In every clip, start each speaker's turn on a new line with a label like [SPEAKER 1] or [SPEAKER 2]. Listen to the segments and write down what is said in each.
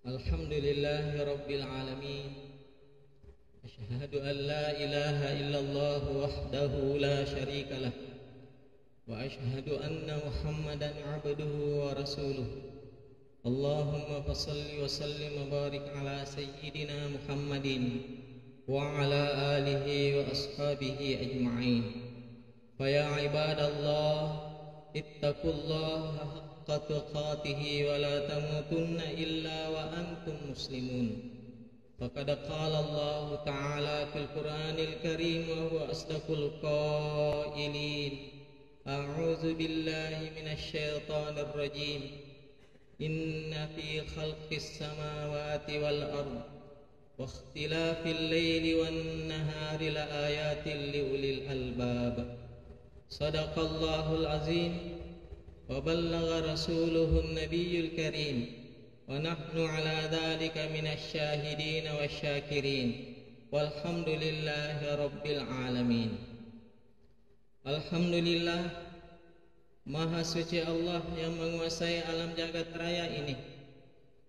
[SPEAKER 1] Alhamdulillahi Rabbil Alamin. Asyhadu an la ilaha illallah wahdahu la syarika lah. Wa asyhadu anna Muhammadan abduhu wa rasuluh. Allahumma fassalli wa sallim wa barik ala sayyidina Muhammadin wa ala alihi wa ashabihi ajma'in. Fa ya ibadallah ittaqullaha haqqa tuqatih wa la tamutunna illa wa antum muslimun. Faqad qala Allah ta'ala fil Qur'anil Karim wa huwa asdaqul qailin. A'udzu billahi minasy syaithanir rajim. Inna fi khalqis samawati wal ardh wa ikhtilafil laili wan nahari la ayatin li ulil albab. Sadaqallahul azim wa ballagha rasuluhun nabiyyul karim wa nahnu ala dhalika minasy syahidin wasyakirin walhamdulillahi rabbil alamin. Alhamdulillah, Maha suci Allah yang menguasai alam jagat raya ini,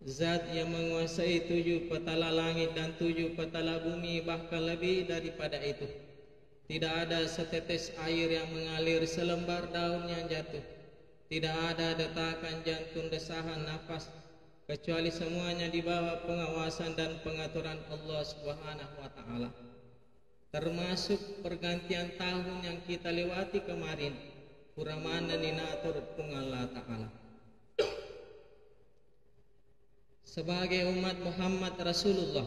[SPEAKER 1] Zat yang menguasai 7 petala langit dan 7 petala bumi, bahkan lebih daripada itu. Tidak ada setetes air yang mengalir, selembar daun yang jatuh. Tidak ada detakan jantung, desahan nafas, kecuali semuanya di bawah pengawasan dan pengaturan Allah Subhanahu wa Ta'ala. Termasuk pergantian tahun yang kita lewati kemarin, Kuramana ninatur kung Allah Ta'ala. Sebagai umat Muhammad Rasulullah,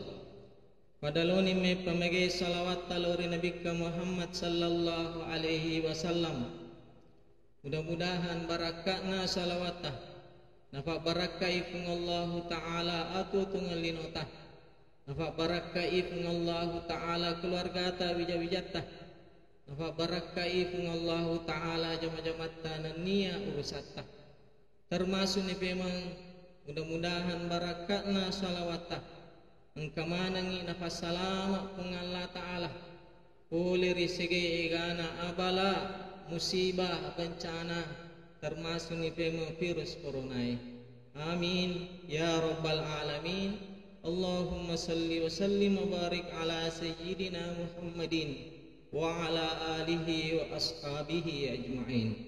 [SPEAKER 1] padaloni me pamagay salawat talori Nabi Muhammad sallallahu alaihi wasallam. Mudah-mudahan barakatna salawatah nafa barakai kung Allah Ta'ala atu tungalinotah, nafa barakai kung Allah Ta'ala keluarga ta wijawijatah, nafa barakai kung Allah Ta'ala jama-jamatta nania urusatta. Termasuk ni memang mudah-mudahan barakatna salawatah engkamanangi nafas salama kung Allah Ta'ala puli risigi igana abala musibah bencana termasuk ni memang virus corona. Amin ya rabbal alamin. Allahumma salli wa sallim wa barik ala sayyidina Muhammadin wa ala alihi wa ashabihi ajma'in.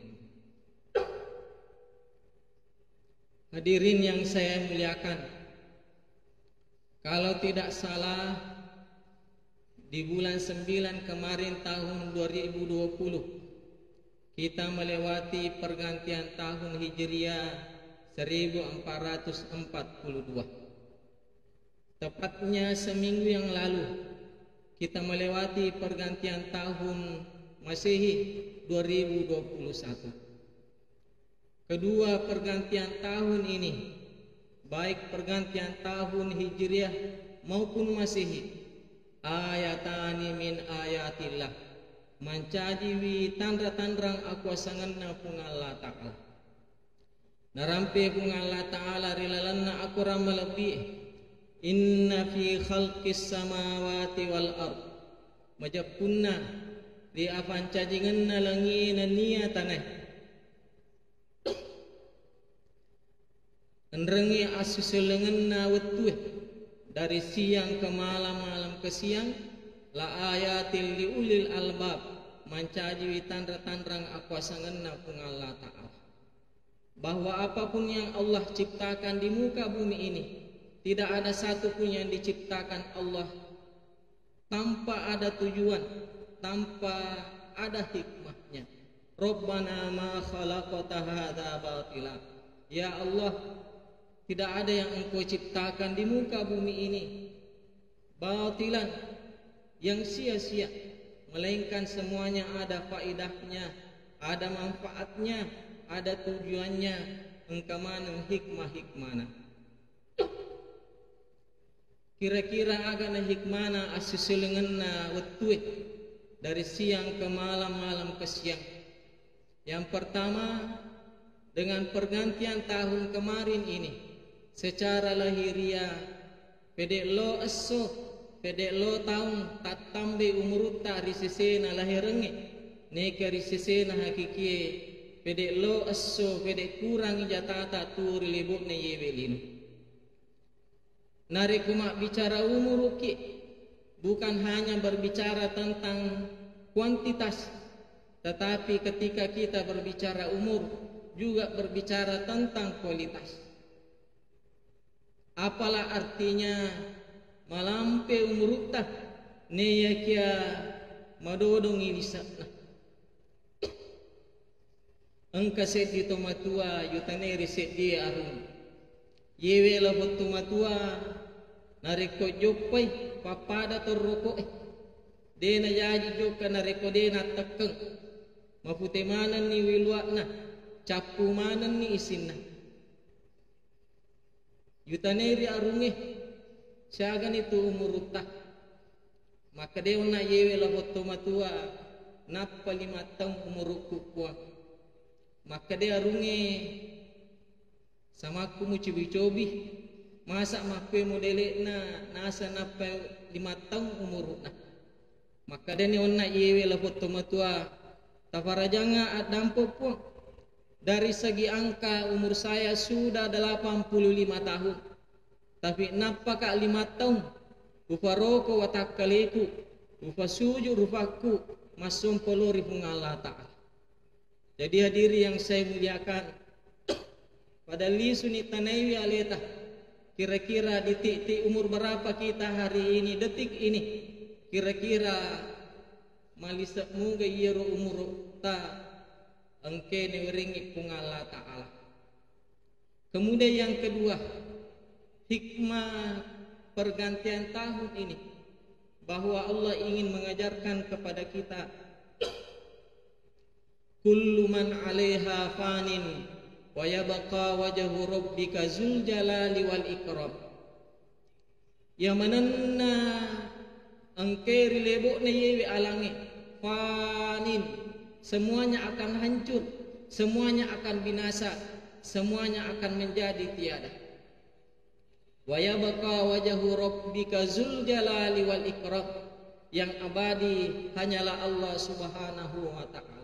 [SPEAKER 1] Hadirin yang saya muliakan, kalau tidak salah di bulan 9 kemarin tahun 2020 kita melewati pergantian tahun Hijriah 1442. Tepatnya seminggu yang lalu kita melewati pergantian tahun Masehi 2021. Kedua pergantian tahun ini, baik pergantian tahun Hijriah maupun Masehi, ayatani min ayatillah, mancajiwi tanda-tandrang akuasanganna pung Allah Ta'ala. Narampe pung Allah Ta'ala rilalanna aku ramalabih. Inna fi khalqis samawati wal ard majapunna di afancajinganna langina nia tanah Enrengi asusulengenna wetuh dari siang ke malam, malam ke siang, la ayatil liulil albab, mancaji tanda-tandrang akuasangenna pung Allah Ta'ala. Bahwa apapun yang Allah ciptakan di muka bumi ini, tidak ada satu pun yang diciptakan Allah tanpa ada tujuan, tanpa ada hikmahnya. Rabbana ma khalaqta hadza batila. Ya Allah, tidak ada yang Engkau ciptakan di muka bumi ini batilan, yang sia-sia, melainkan semuanya ada faedahnya, ada manfaatnya, ada tujuannya, engkamanan hikmah-hikmana. Kira-kira agana hikmana asusulengenna wetuh dari siang ke malam, malam ke siang. Yang pertama, dengan pergantian tahun kemarin ini, secara lahiriah pedek lo esso, pedek lo tahun tak tambe umurutta risesena lahirenge, neka risesena hakikie pedek lo esso pedek kurang jatata turi libukne yebelino. Nariku mak bicara umur uki, bukan hanya berbicara tentang kuantitas, tetapi ketika kita berbicara umur juga berbicara tentang kualitas. Apalah artinya malampe umur utah neya kia madodong ilisa. Engka set di tomatua yutane riset dia arum. Yewe la botu matua nareko jopai papada torroko dena yaji joka nareko dena tekeng mapute manan ni wiluakna capu manan ni isinna yutaneri arunge siagan itu umurutah maka deona yewe la botu matua nappa 5 tahun umurku kuat maka dia arunge sama aku mu cobi-cobi masa mape modele nasa napa 5 tahun umurna maka deni onna yewe la foto matua tafarajanga adampo po dari segi angka umur saya sudah 85 tahun tapi napa ka 5 tahun ufaroko watakaleku ufasuju rufaku masum polori Allah Ta'ala. Jadi hadiri yang saya muliakan pada lisu ni tanaiwi aleta kira-kira di titik umur berapa kita hari ini detik ini kira-kira malisa muga yero umur ta engke ne weringi pung Allah Ta'ala. Kemudian yang kedua, hikmah pergantian tahun ini bahwa Allah ingin mengajarkan kepada kita kullu man 'alaiha fanin wa yabqa wajhu rabbika dzul jalali wal ikram. Ya mananna engke rilebok ne yewi alange fanin, semuanya akan hancur, semuanya akan binasa, semuanya akan menjadi tiada. Wa yabqa wajhu rabbika dzul jalali wal ikram, yang abadi hanyalah Allah Subhanahu wa ta'ala.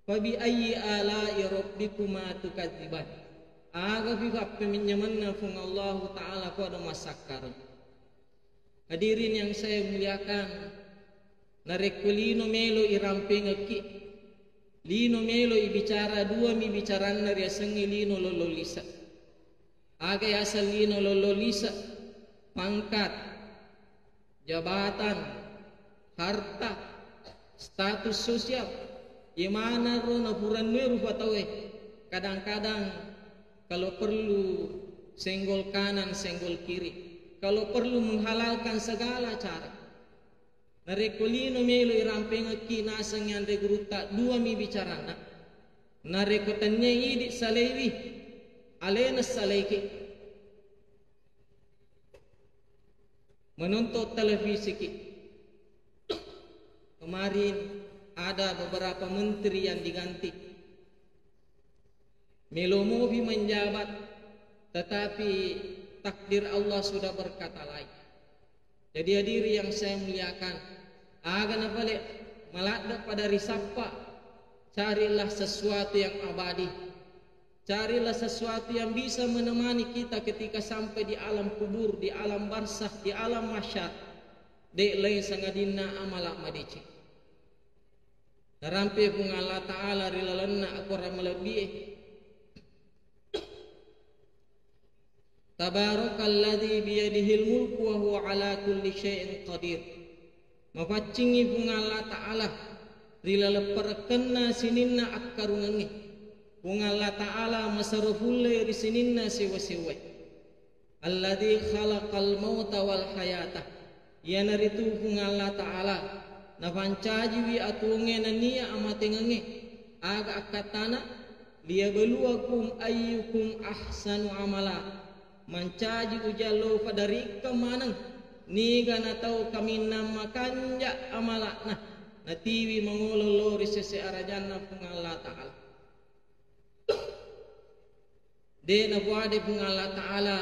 [SPEAKER 1] Fabi ayyi ala'i rabbikuma tukadziban. Aga fi fappe minyamanna fung Allah Ta'ala pada masakkar. Hadirin yang saya muliakan, narekulino melo irampengeki. Lino melo ibicara dua mi bicaran nari asengi lino lololisa. Aga asal lino lololisa pangkat, jabatan, harta, status sosial. Imana ro na puran meru patawe kadang-kadang kalau perlu senggol kanan senggol kiri, kalau perlu menghalalkan segala cara. Narekolino melo irampengeki nasang yang regruta dua mi bicarana narekotannya idi salewi alena saleki menonton televisi ki. Kemarin ada beberapa menteri yang diganti. Melomovi menjabat, tetapi takdir Allah sudah berkata lain. Jadi hadiri yang saya muliakan, agan balik malada pada risapa, carilah sesuatu yang abadi. Carilah sesuatu yang bisa menemani kita ketika sampai di alam kubur, di alam barzakh, di alam mahsyar. Dek lain sangadina amalak madici. Narampe pun Allah Ta'ala rilalanna aku ramalabih. Tabarakalladzi biyadihil mulku wa huwa ala kulli syai'in qadir. Mapacingi pun Allah Ta'ala rilalaparkenna sininna akkarungangi. Pun Allah Ta'ala masarufulle risininna sewa-sewa. Alladzi khalaqal mauta wal hayata. Yanaritu pun Allah Ta'ala nafancaji wi atunge nania amatengange aga akatana liyabluwakum ayyukum ahsanu amala mancaji ujalo padari kemanang niga natau kami nama kanja amalakna natiwi mangololori sese arajana pung Allah Ta'ala de na buade pung Allah Ta'ala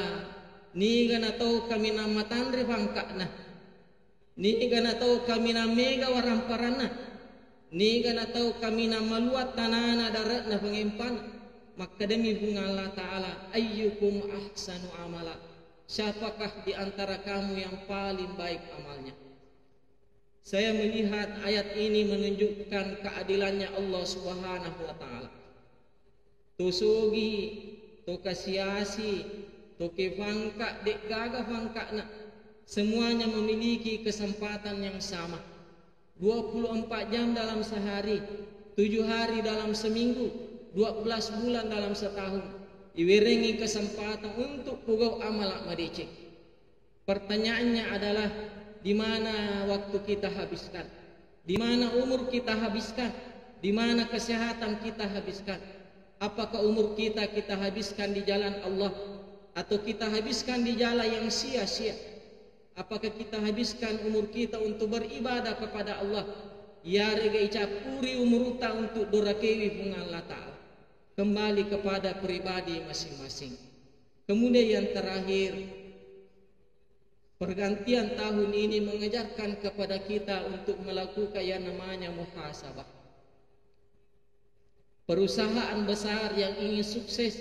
[SPEAKER 1] niga natau kami nama tandre pangkakna ni gana tau kami na mega waramparana, ni gana tau kami na maluat tanana darat na pengimpan, maka demi bunga Allah Ta'ala ayyukum ahsanu amala, siapakah di antara kamu yang paling baik amalnya? Saya melihat ayat ini menunjukkan keadilannya Allah Subhanahu wa taala. Tu sugi, tu kasiasi, tu kefangka dek gaga fangkakna, semuanya memiliki kesempatan yang sama. 24 jam dalam sehari, 7 hari dalam seminggu, 12 bulan dalam setahun, iwiringi kesempatan untuk pugau amal madicik. Pertanyaannya adalah, di mana waktu kita habiskan? Di mana umur kita habiskan? Di mana kesehatan kita habiskan? Apakah umur kita habiskan di jalan Allah, atau kita habiskan di jalan yang sia-sia? Apakah kita habiskan umur kita untuk beribadah kepada Allah? Ya regai capuri umur kita untuk dorakewi bunga Allah Ta'ala. Kembali kepada pribadi masing-masing. Kemudian yang terakhir, pergantian tahun ini mengajarkan kepada kita untuk melakukan yang namanya muhasabah. Perusahaan besar yang ingin sukses,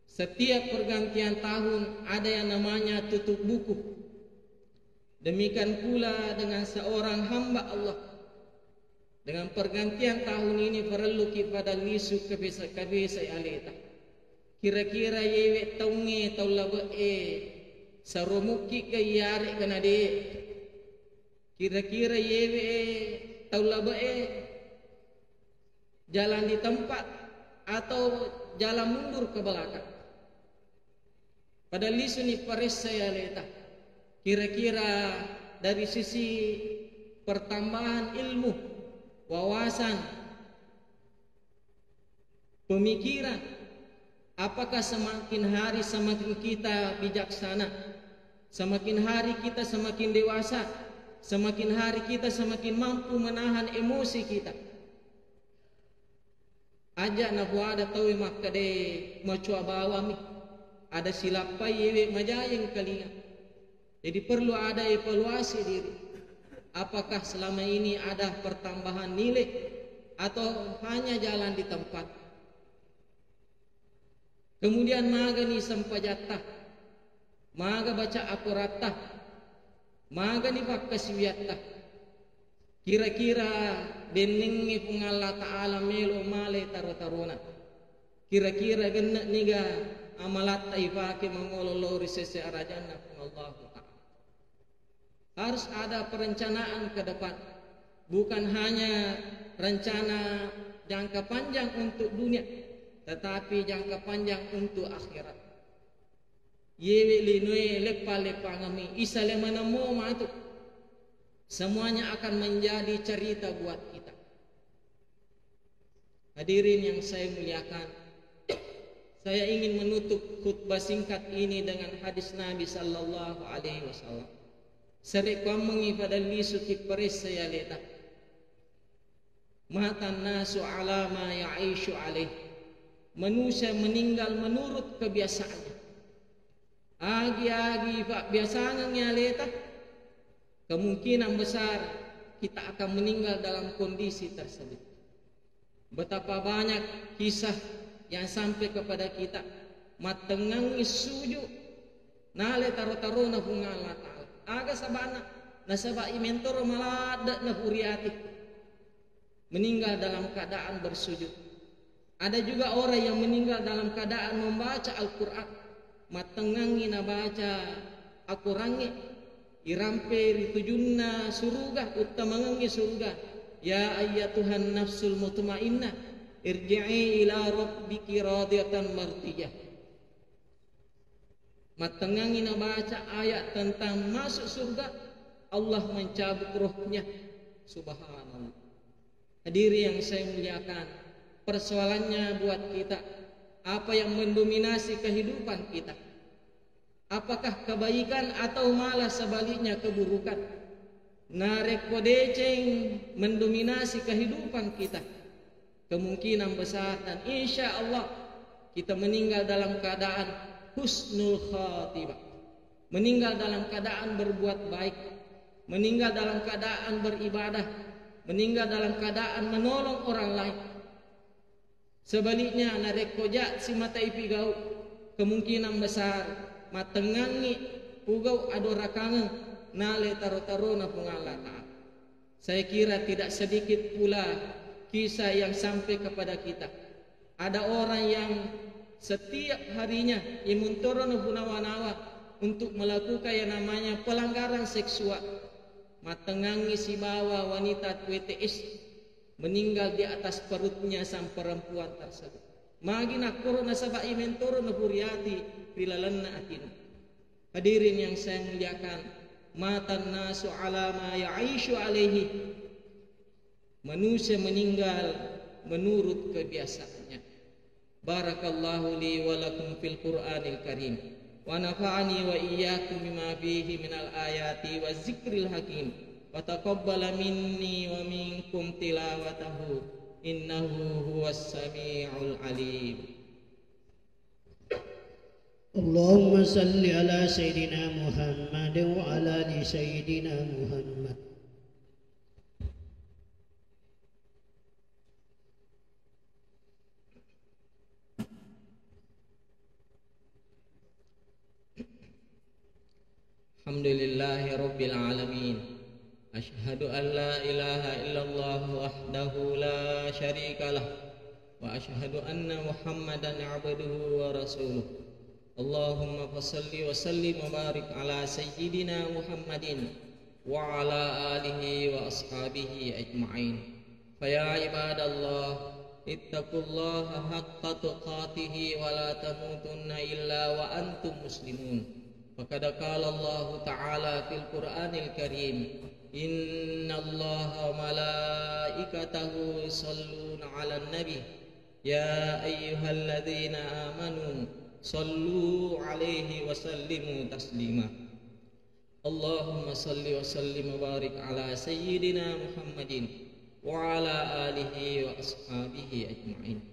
[SPEAKER 1] setiap pergantian tahun ada yang namanya tutup buku. Demikian pula dengan seorang hamba Allah. Dengan pergantian tahun ini perlu kepada lisu kabisa aleta. Kira-kira yewe taunge taulabe sarumuki kayari kana de, kira-kira yewe taulabe jalan di tempat atau jalan mundur ke belakang. Pada lisu ni pares saya leta, kira-kira dari sisi pertambahan ilmu, wawasan, pemikiran, apakah semakin hari semakin kita bijaksana, semakin hari kita semakin dewasa, semakin hari kita semakin mampu menahan emosi kita. Aja na buada tahu makka de macua bawami, ada silapai yewe majayeng kalinga. Jadi perlu ada evaluasi diri. Apakah selama ini ada pertambahan nilai atau hanya jalan di tempat? Kemudian maga ni sampajata, maga baca akurata, maga ni pakkasiwiyata. Kira-kira beningi pungalla ta'ala melo male tarutaruna. Kira-kira genna niga amalat taifake mangololori sese arajanna Allah Ta'ala. Harus ada perencanaan ke depan, bukan hanya rencana jangka panjang untuk dunia, tetapi jangka panjang untuk akhirat. Yewe linue lepa-lepa ngami isale manamo matu. Semuanya akan menjadi cerita buat kita. Hadirin yang saya muliakan, saya ingin menutup khutbah singkat ini dengan hadis Nabi sallallahu alaihi wasallam. Serekwam mengipada lisu kiparis saya leta. Matan nasu ala ma ya'ishu alaih. Manusia meninggal menurut kebiasaannya. Agi-agi pak biasanya nyaleta, kemungkinan besar kita akan meninggal dalam kondisi tersebut. Betapa banyak kisah yang sampai kepada kita. Matengangi sujud nale taro-taro na Allah Ta'ala. Aga sabana nasaba imentor malada na huriati, meninggal dalam keadaan bersujud. Ada juga orang yang meninggal dalam keadaan membaca Al-Quran. Matengangi na baca akurangi irampe ritujunna surga utamangangi surga. Ya ayyatuhan nafsul mutmainnah irji'i ila rabbiki radiyatan mardiyah. Matengangi na baca ayat tentang masuk surga, Allah mencabut rohnya. Subhanallah. Hadiri yang saya muliakan, persoalannya buat kita, apa yang mendominasi kehidupan kita? Apakah kebaikan atau malah sebaliknya keburukan? Narek kodeceng mendominasi kehidupan kita. Kemungkinan besar dan insya Allah kita meninggal dalam keadaan husnul khatimah, meninggal dalam keadaan berbuat baik, meninggal dalam keadaan beribadah, meninggal dalam keadaan menolong orang lain. Sebaliknya narek kojat si mata ipigau, kemungkinan besar matengangi pugau adorakangan nale taro-taro na pungala taat. Saya kira tidak sedikit pula kisah yang sampai kepada kita. Ada orang yang setiap harinya imuntoro na punawanawa untuk melakukan yang namanya pelanggaran seksual. Matengangi si bawa wanita WTS meninggal di atas perutnya sang perempuan tersebut. Magina korona sabak imentoro na buriati pilalanna atin. Hadirin yang saya muliakan, matan nasu ala ma ya'ishu alaihi. Manusia meninggal menurut kebiasaannya. Barakallahu li wa lakum fil Qur'anil Karim. Wa nafa'ani wa iyyakum bima fihi minal ayati wa zikril hakim. Wa taqabbala minni wa minkum tilawatahu. Innahu huwas sami'ul alim.
[SPEAKER 2] Allahumma salli ala Sayyidina Muhammad wa ala ali Sayyidina Muhammad.
[SPEAKER 1] Alhamdulillahi Rabbil Alamin. Ashhadu an la ilaha illallah wahdahu la syarika lah. Wa ashhadu anna Muhammadan abduhu wa rasuluh. Allahumma fasalli wa sallim wa barik ala Sayyidina Muhammadin wa ala alihi wa ashabihi ajma'in. Faya ibadallah, ittaqullaha haqqa tuqatihi wa la tamutunna illa wa antum muslimun. Faqad qala Allah Ta'ala fil Qur'anil Karim, innallaha wa malaikatahu yusalluna 'alan nabi ya ayyuhalladzina amanu sallu 'alaihi wa sallimu taslima. Allahumma salli wa sallim wa barik ala Sayyidina Muhammadin wa ala alihi wa ashabihi ajma'in.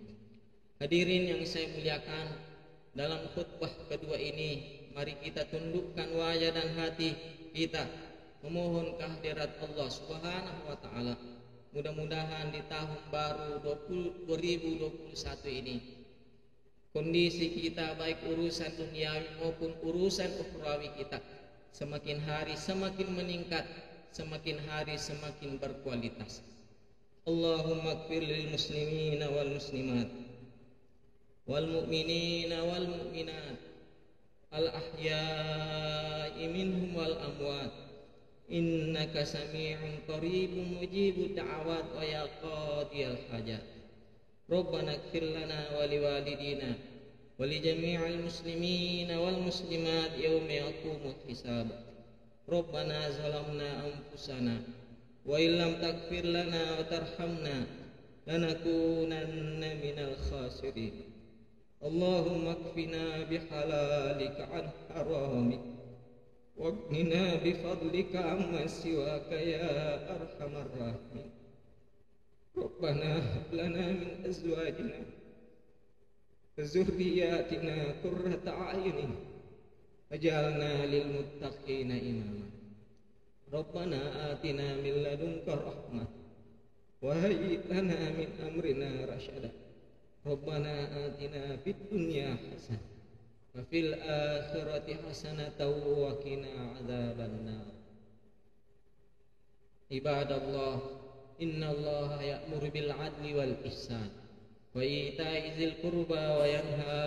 [SPEAKER 1] Hadirin yang saya muliakan, dalam khutbah kedua ini mari kita tundukkan wajah dan hati kita memohon kehadirat Allah Subhanahu wa taala. Mudah-mudahan di tahun baru 2021 ini kondisi kita baik urusan duniawi maupun urusan ukhrawi kita semakin hari semakin meningkat, semakin hari semakin berkualitas. Allahumma ighfir lil muslimina wal muslimat wal mu'minina wal mu'minat al ahya'i minhum wal amwat innaka sami'un qaribun mujibud da'awat wa ya qadiyal hajat. Rabbana ighfir lana wa liwalidina wa li jami'il muslimina wal muslimat yawma yaqumul hisab. Rabbana zalamna anfusana wa illam taghfir lana wa tarhamna lanakunanna minal khasirin. Allahumma kfina bihalalika an haramik waqnina bifadlika amma siwaka ya arhamar rahimin. Rabbana hab lana min azwajina wa zurriyyatina qurrata a'yunin waj'alna lil muttaqina imama. Rabbana atina min ladunka rahmah wa hayyi' lana min amrina rasyada. Rabbana atina fid dunya hasanah wa fil akhirati hasanatan wa qina adzabannar. Ibadallah, innallaha ya'muru bil 'adli wal ihsan wa ita'i dzil qurba wa yanha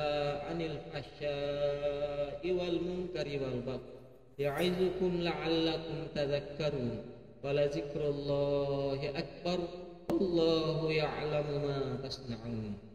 [SPEAKER 1] 'anil fahsya'i wal munkari wal baghi ya'izukum la'allakum tadhakkarun. Wa la dzikrullahi akbar. Wallahu ya'lamu ma tasna'un.